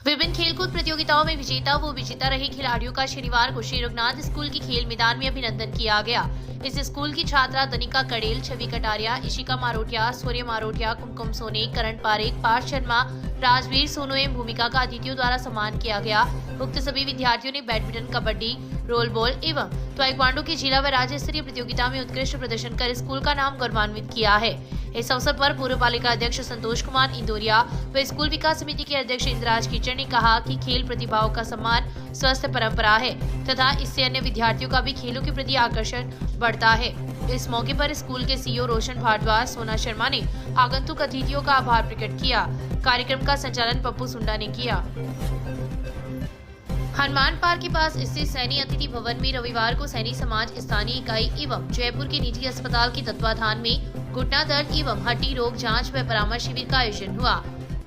विभिन्न खेलकूद प्रतियोगिताओं में विजेता व विजेता रहे खिलाड़ियों का शनिवार को श्री रघुनाथ स्कूल की खेल मैदान में अभिनंदन किया गया। इस स्कूल की छात्रा दनिका कड़ेल, छवि कटारिया, इशिका मारोटिया, सूर्य मारोटिया, कुमकुम सोनी, करण पारेख, पार्थ शर्मा, राजवीर सोनू एवं भूमिका का अतिथियों द्वारा सम्मान किया गया। उक्त सभी विद्यार्थियों ने बैडमिंटन, कबड्डी, रोल बॉल एवं ताइक्वांडो की जिला व राज्य स्तरीय प्रतियोगिता में उत्कृष्ट प्रदर्शन कर स्कूल का नाम गौरवान्वित किया है। इस अवसर पर पूर्व पालिका अध्यक्ष संतोष कुमार इंदौरिया व स्कूल विकास समिति के अध्यक्ष इंद्राज कीचड़ ने कहा कि खेल प्रतिभाओं का सम्मान स्वस्थ परंपरा है तथा इससे अन्य विद्यार्थियों का भी खेलों के प्रति आकर्षण बढ़ता है। इस मौके पर स्कूल के सीईओ रोशन भारद्वाज, सोना शर्मा ने आगंतुक अतिथियों का आभार प्रकट किया। कार्यक्रम का संचालन पप्पू सुंडा ने किया। हनुमान पार्क के पास स्थित सैनी अतिथि भवन में रविवार को सैनी समाज स्थानीय इकाई एवं जयपुर के निजी अस्पताल के तत्वाधान में घुटना दर्द एवं हड्डी रोग जांच व परामर्श शिविर का आयोजन हुआ।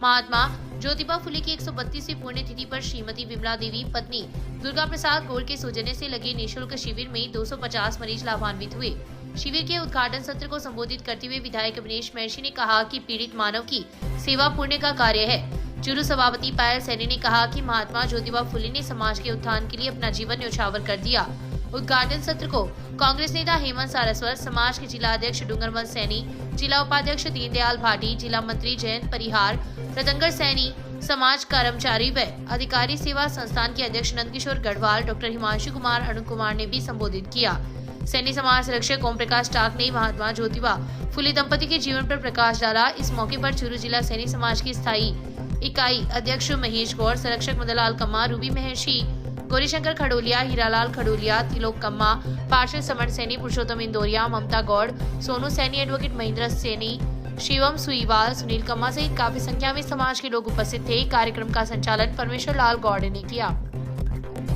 महात्मा ज्योतिबा फुले की 132वीं पुण्यतिथि पर श्रीमती विमला देवी पत्नी दुर्गा प्रसाद गोल्ड के सौजन्य से लगे निःशुल्क शिविर में 250 मरीज लाभान्वित हुए। शिविर के उद्घाटन सत्र को संबोधित करते हुए विधायक अविनेश महर्षि ने कहा कि पीड़ित मानव की सेवा पुण्य का कार्य है। चुरू सभापति पायल सैनी ने कहा कि महात्मा ज्योतिबा फुले ने समाज के उत्थान के लिए अपना जीवन न्यौछावर कर दिया। उद्घाटन सत्र को कांग्रेस नेता हेमंत सारस्वत, समाज के जिला अध्यक्ष डूंगरमल सैनी, जिला उपाध्यक्ष दीनदयाल भाटी, जिला मंत्री जयंत परिहार, रतंगर सैनी, समाज कर्मचारी व अधिकारी सेवा संस्थान के अध्यक्ष नंदकिशोर गढ़वाल, डॉक्टर हिमांशु कुमार, अरुण कुमार ने भी संबोधित किया। सैनी समाज संरक्षक ओम प्रकाश टाक ने महात्मा ज्योतिबा फुले दंपति के जीवन पर प्रकाश डाला। इस मौके पर चूरू जिला सैनी समाज की स्थायी इकाई अध्यक्ष महेश गौड़, संरक्षक मदनलाल कम्मा, रूबी महर्षि, गौरीशंकर खडोलिया, हीरालाल खडोलिया, तिलोक कम्मा, पार्षद समर सैनी, पुरुषोत्तम इंदौरिया, ममता गौड़, सोनू सैनी, एडवोकेट महेंद्र सैनी, शिवम सुईवाल, सुनील कम्मा सहित काफी संख्या में समाज के लोग उपस्थित थे। कार्यक्रम का संचालन परमेश्वर लाल गौड़ ने किया।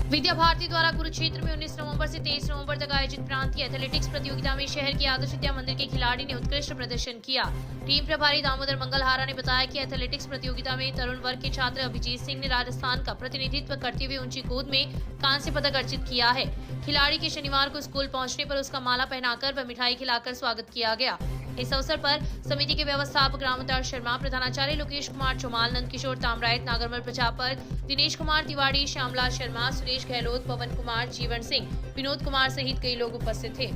विद्या भारती द्वारा कुरुक्षेत्र में 19 नवंबर से 23 नवंबर तक आयोजित प्रांतीय एथलेटिक्स प्रतियोगिता में शहर के आदर्श विद्या मंदिर के खिलाड़ी ने उत्कृष्ट प्रदर्शन किया। टीम प्रभारी दामोदर मंगलहारा ने बताया कि एथलेटिक्स प्रतियोगिता में तरुण वर्ग के छात्र अभिजीत सिंह ने राजस्थान का प्रतिनिधित्व करते हुए ऊंची कूद में कांस्य पदक अर्जित किया है। खिलाड़ी के शनिवार को स्कूल पहुंचने पर उसका माला पहनाकर व मिठाई खिलाकर स्वागत किया गया। इस अवसर पर समिति के व्यवस्थापक रामअवतार शर्मा, प्रधानाचार्य लोकेश कुमार चौमाल, नंदकिशोर तामरायत, नागरमल प्रजापत, दिनेश कुमार तिवारी, श्यामलाल शर्मा, सुरेश गहलोत, पवन कुमार, जीवन सिंह, विनोद कुमार सहित कई लोग उपस्थित थे।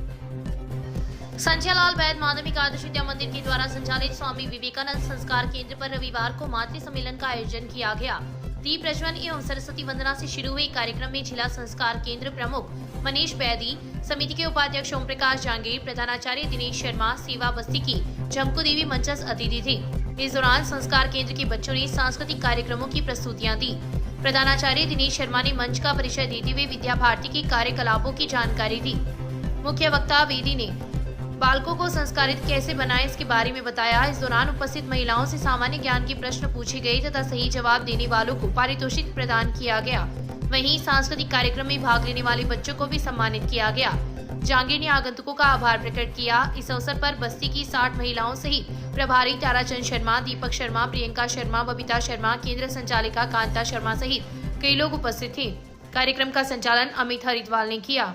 संजय लाल वैद माध्यमिक आदर्श विद्या मंदिर के द्वारा संचालित स्वामी विवेकानंद संस्कार केंद्र पर रविवार को मातृ सम्मेलन का आयोजन किया गया। दीप प्रज्वलन एवं सरस्वती वंदना से शुरू हुए कार्यक्रम में जिला संस्कार केंद्र प्रमुख मनीष बैदी, समिति के उपाध्यक्ष ओम प्रकाश जांगीर, प्रधानाचार्य दिनेश शर्मा, सेवा बस्ती की झमकू देवी मंचस्थ अतिथि थी। इस दौरान संस्कार केंद्र के बच्चों ने सांस्कृतिक कार्यक्रमों की प्रस्तुतियां दी। प्रधानाचार्य दिनेश शर्मा ने मंच का परिचय देते हुए विद्या भारती के कार्यकलापों की जानकारी दी। मुख्य वक्ता वेदी ने बालकों को संस्कारित कैसे बनाएं इसके बारे में बताया। इस दौरान उपस्थित महिलाओं से सामान्य ज्ञान के प्रश्न पूछे गए तथा सही जवाब देने वालों को पारितोषिक प्रदान किया गया। वहीं सांस्कृतिक कार्यक्रम में भाग लेने वाले बच्चों को भी सम्मानित किया गया। जांगीर ने आगंतुकों का आभार प्रकट किया। इस अवसर पर बस्ती की 60 महिलाओं सहित प्रभारी ताराचंद शर्मा, दीपक शर्मा, प्रियंका शर्मा, बबीता शर्मा, केंद्र संचालिका कांता शर्मा सहित कई लोग उपस्थित थे। कार्यक्रम का संचालन अमित हरिद्वाल ने किया।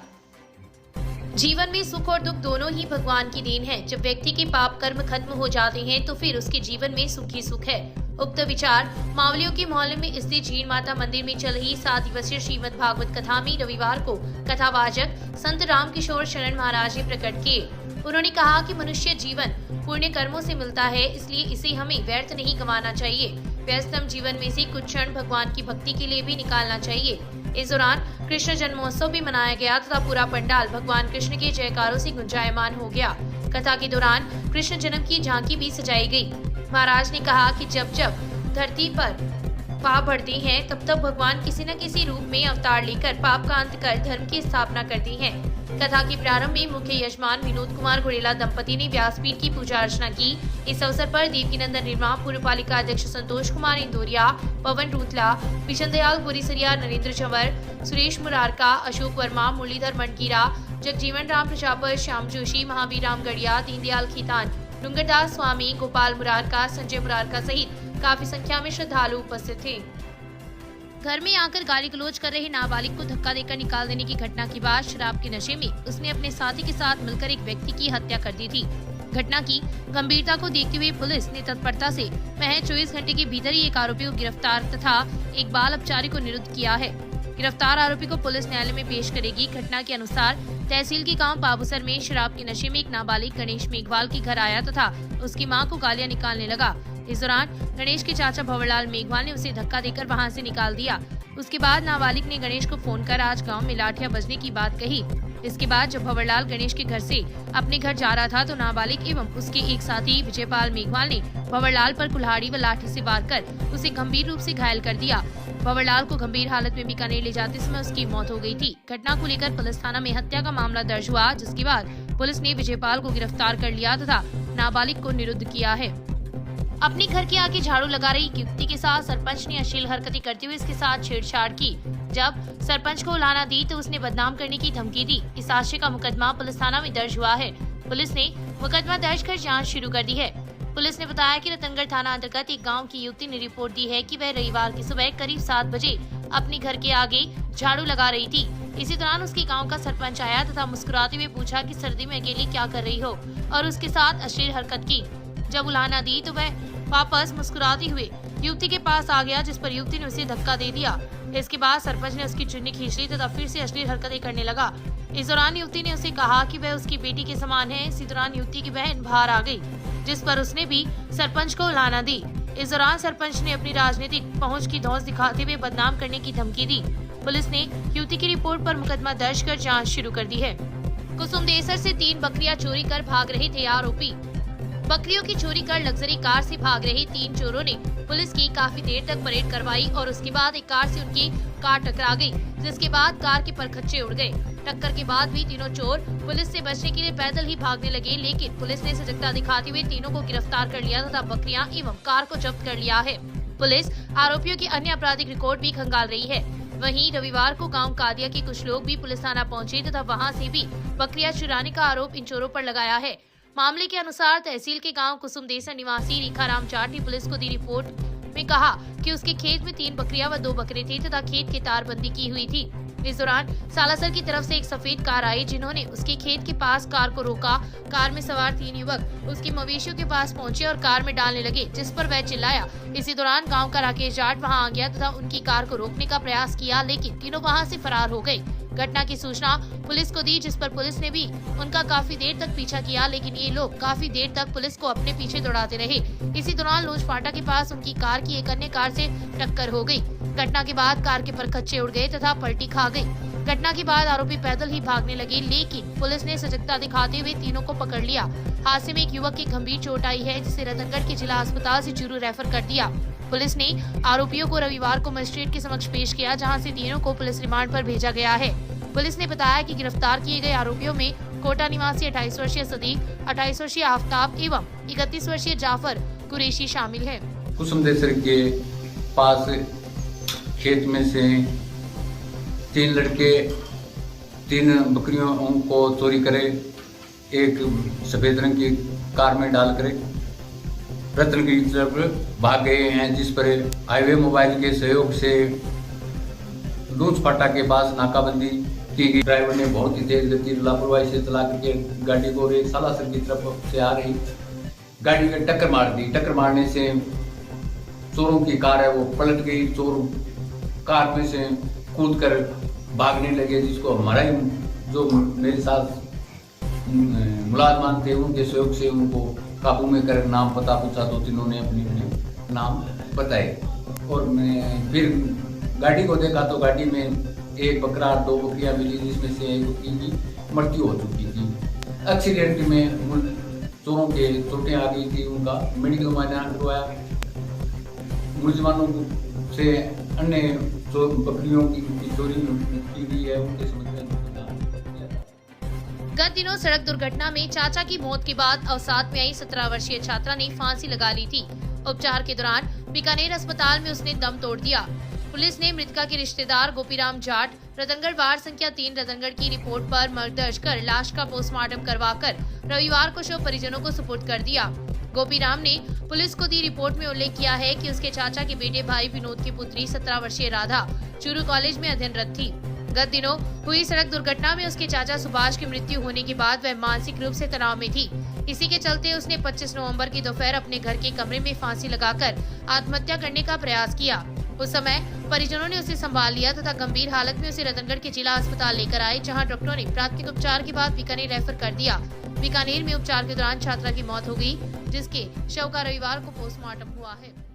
जीवन में सुख और दुख दोनों ही भगवान की देन है। जब व्यक्ति के पाप कर्म खत्म हो जाते हैं तो फिर उसके जीवन में सुख ही सुख है। उक्त विचार मावलियों के मोहल्ले में स्थित झीण माता मंदिर में चल रही 7 दिवसीय श्रीमद् भागवत कथा में रविवार को कथावाचक संत राम किशोर शरण महाराज ने प्रकट किए। उन्होंने कहा कि मनुष्य जीवन पुण्य कर्मों से मिलता है, इसलिए इसे हमें व्यर्थ नहीं गंवाना चाहिए। व्यस्तम जीवन में से कुछ क्षण भगवान की भक्ति के लिए भी निकालना चाहिए। इस दौरान कृष्ण जन्मोत्सव भी मनाया गया तथा पूरा पंडाल भगवान कृष्ण के जयकारों से गुंजायमान हो गया। कथा के दौरान कृष्ण जन्म की झांकी भी सजाई गई। महाराज ने कहा कि जब जब धरती पर पाप बढ़ते हैं तब तब भगवान किसी न किसी रूप में अवतार लेकर पाप का अंत कर धर्म की स्थापना करते हैं। कथा के प्रारंभ में मुख्य यजमान विनोद कुमार घोड़ेला दंपति ने व्यासपीठ की पूजा अर्चना की। इस अवसर पर देवकीनंदन निर्मा, पूर्व पालिका अध्यक्ष संतोष कुमार इंदौरिया, पवन रूतला, विशन दयाल बोरीसरिया, नरेंद्र चंवर, सुरेश मुरारका, अशोक वर्मा, मुरलीधर मंडकीरा, जगजीवन राम प्रजापत, श्याम जोशी, महावीर राम गढ़िया, दीनदयाल खीतान, डूंगरदास स्वामी, गोपाल मुरारका, संजय मुरारका सहित काफी संख्या में श्रद्धालु उपस्थित थे। घर में आकर गाली गलौज कर रहे नाबालिग को धक्का देकर निकाल देने की घटना के बाद शराब के नशे में उसने अपने साथी के साथ मिलकर एक व्यक्ति की हत्या कर दी थी। घटना की गंभीरता को देखते हुए पुलिस ने तत्परता से महज 24 घंटे के भीतर ही एक आरोपी को गिरफ्तार तथा एक बाल अपचारी को निरुद्ध किया है। गिरफ्तार आरोपी को पुलिस न्यायालय में पेश करेगी। घटना के अनुसार तहसील के गांव बाबूसर में शराब के नशे में एक नाबालिग गणेश मेघवाल के घर आया तथा उसकी मां को गालियां निकालने लगा। इस दौरान गणेश के चाचा भंवरलाल मेघवाल ने उसे धक्का देकर वहां से निकाल दिया। उसके बाद नाबालिग ने गणेश को फोन कर आज गांव में लाठियां बजने की बात कही। इसके बाद जब भंवरलाल गणेश के घर से अपने घर जा रहा था तो नाबालिग एवं उसके एक साथी विजयपाल मेघवाल ने भंवरलाल पर कुल्हाड़ी व लाठी से वार कर उसे गंभीर रूप से घायल कर दिया। भंवरलाल को गंभीर हालत में बीकानेर ले जाते समय उसकी मौत हो गई थी। घटना को लेकर पुलिस थाना में हत्या का मामला दर्ज हुआ, जिसके बाद पुलिस ने विजयपाल को गिरफ्तार कर लिया तथा नाबालिग को निरुद्ध किया है। अपने घर के आगे झाड़ू लगा रही एक युवती के साथ सरपंच ने अश्लील हरकतें करते हुए इसके साथ छेड़छाड़ की। जब सरपंच को उलाहना दी तो उसने बदनाम करने की धमकी दी। इस आशय का मुकदमा पुलिस थाना में दर्ज हुआ है। पुलिस ने मुकदमा दर्ज कर जांच शुरू कर दी है। पुलिस ने बताया कि रतनगढ़ थाना अंतर्गत एक गांव की युवती ने रिपोर्ट दी है कि वह रविवार की सुबह करीब 7 बजे अपने घर के आगे झाड़ू लगा रही थी। इसी दौरान उसके गांव का सरपंच आया तथा मुस्कुराते हुए पूछा कि सर्दी में अकेले क्या कर रही हो और उसके साथ अश्लील हरकत की। जब उलाहना दी तो वह वापस मुस्कुराते हुए युवती के पास आ गया, जिस पर युवती ने उसे धक्का दे दिया। इसके बाद सरपंच ने उसकी चुन्नी खींच ली तथा फिर से अश्लील हरकतें करने लगा। इस दौरान युवती ने उसे कहा कि वह उसकी बेटी के समान है। इसी दौरान युवती की बहन बाहर आ गई, जिस पर उसने भी सरपंच को उलाहना दी। इस दौरान सरपंच ने अपनी राजनीतिक पहुंच की धौंस दिखाते हुए बदनाम करने की धमकी दी। पुलिस ने युवती की रिपोर्ट पर मुकदमा दर्ज कर जाँच शुरू कर दी है। कुसुमदेसर से 3 बकरियां चोरी कर भाग रहे थे आरोपी। बकरियों की चोरी कर लग्जरी कार से भाग रहे 3 चोरों ने पुलिस की काफी देर तक परेड करवाई और उसके बाद एक कार से उनकी कार टकरा गई, जिसके बाद कार के परखच्चे उड़ गए। टक्कर के बाद भी तीनों चोर पुलिस से बचने के लिए पैदल ही भागने लगे, लेकिन पुलिस ने सजगता दिखाते हुए तीनों को गिरफ्तार कर लिया तथा बकरियां एवं कार को जब्त कर लिया है। पुलिस आरोपियों की अन्य आपराधिक रिकॉर्ड भी खंगाल रही है। वहीं रविवार को गांव कादिया के कुछ लोग भी पुलिस थाना पहुंचे तथा वहां से भी बकरियां चुराने का आरोप इन चोरों पर लगाया है। मामले के अनुसार तहसील के गांव कुसुमदेसर निवासी रेखाराम जाट ने पुलिस को दी रिपोर्ट में कहा कि उसके खेत में 3 बकरियां व 2 बकरे थे तथा खेत की तारबंदी की हुई थी। इस दौरान सालासर की तरफ से एक सफेद कार आई, जिन्होंने उसके खेत के पास कार को रोका। कार में सवार 3 युवक उसके मवेशियों के पास पहुंचे और कार में डालने लगे, जिस पर वह चिल्लाया। इसी दौरान गांव का राकेश जाट वहां आ गया तथा उनकी कार को रोकने का प्रयास किया, लेकिन तीनों वहां से फरार हो गए। घटना की सूचना पुलिस को दी, जिस पर पुलिस ने भी उनका काफी देर तक पीछा किया, लेकिन ये लोग काफी देर तक पुलिस को अपने पीछे दौड़ाते रहे। इसी दौरान लोजफाटा के पास उनकी कार की एक अन्य कार से टक्कर हो गई। घटना के बाद कार के परखच्चे उड़ गए तथा पलटी खा गई। घटना के बाद आरोपी पैदल ही भागने लगे, लेकिन पुलिस ने सजगता दिखाते हुए तीनों को पकड़ लिया। हादसे में एक युवक की गंभीर चोट आई है, जिसे रतनगढ़ के जिला अस्पताल से चूरू रेफर कर दिया। पुलिस ने आरोपियों को रविवार को मजिस्ट्रेट के समक्ष पेश किया, जहां से तीनों को पुलिस रिमांड पर भेजा गया है। पुलिस ने बताया कि गिरफ्तार किए गए आरोपियों में कोटा निवासी 28 वर्षीय सदीक, 28 वर्षीय आफ्ताब एवं 31 वर्षीय जाफर कुरैशी शामिल है। कुसुमदेसर के पास खेत में से 3 लड़के 3 बकरियों को चोरी करे, एक सफेद रंग की कार में डाल कर रतनगढ़ की तरफ भाग गए हैं, जिस पर हाईवे मोबाइल के सहयोग से लोजफाटा के पास नाकाबंदी की गई। ड्राइवर ने बहुत ही तेज गति लापरवाही से चला करके गाड़ी को एक सालासर की तरफ से आ रही गाड़ी में टक्कर मार दी। टक्कर मारने से चोरों की कार है वो पलट गई। चोर कार में से कूद कर भागने लगे, जिसको हमारा ही जो मेरे साथ मुलाजमान थे उनके सहयोग से उनको काबू में कर नाम पता पूछा तो तीनों ने अपने नाम बताए। और मैं फिर गाड़ी को देखा तो गाड़ी में एक बकरा 2 बकरियां मिली, जिसमें से एक बकरी की मृत्यु हो चुकी थी। एक्सीडेंट में चोरों के चोटें आ गई थी, उनका मेडिकल मुआयना करवाया। मुलजमानों से अन्य जो बकरियों की चोरी की गई है उनके समझ में गत दिनों सड़क दुर्घटना में चाचा की मौत के बाद अवसाद में आई 17 वर्षीय छात्रा ने फांसी लगा ली थी। उपचार के दौरान बीकानेर अस्पताल में उसने दम तोड़ दिया। पुलिस ने मृतका के रिश्तेदार गोपीराम जाट, रतनगढ़ वार्ड संख्या 3 रतनगढ़ की रिपोर्ट पर मर्ग दर्ज कर लाश का पोस्टमार्टम करवाकर रविवार को शव परिजनों को सुपुर्द कर दिया। गोपीराम ने पुलिस को दी रिपोर्ट में उल्लेख किया है कि उसके चाचा के बेटे भाई विनोद की पुत्री 17 वर्षीय राधा चूरू कॉलेज में अध्ययनरत थी। गत दिनों हुई सड़क दुर्घटना में उसके चाचा सुभाष की मृत्यु होने के बाद वह मानसिक रूप से तनाव में थी। इसी के चलते उसने 25 नवंबर की दोपहर अपने घर के कमरे में फांसी लगाकर आत्महत्या करने का प्रयास किया। उस समय परिजनों ने उसे संभाल लिया तथा गंभीर हालत में उसे रतनगढ़ के जिला अस्पताल लेकर आए, जहां डॉक्टरों ने प्राथमिक उपचार के बाद बीकानेर रेफर कर दिया। बीकानेर में उपचार के दौरान छात्रा की मौत हो गई, जिसके शव का रविवार को पोस्टमार्टम हुआ है।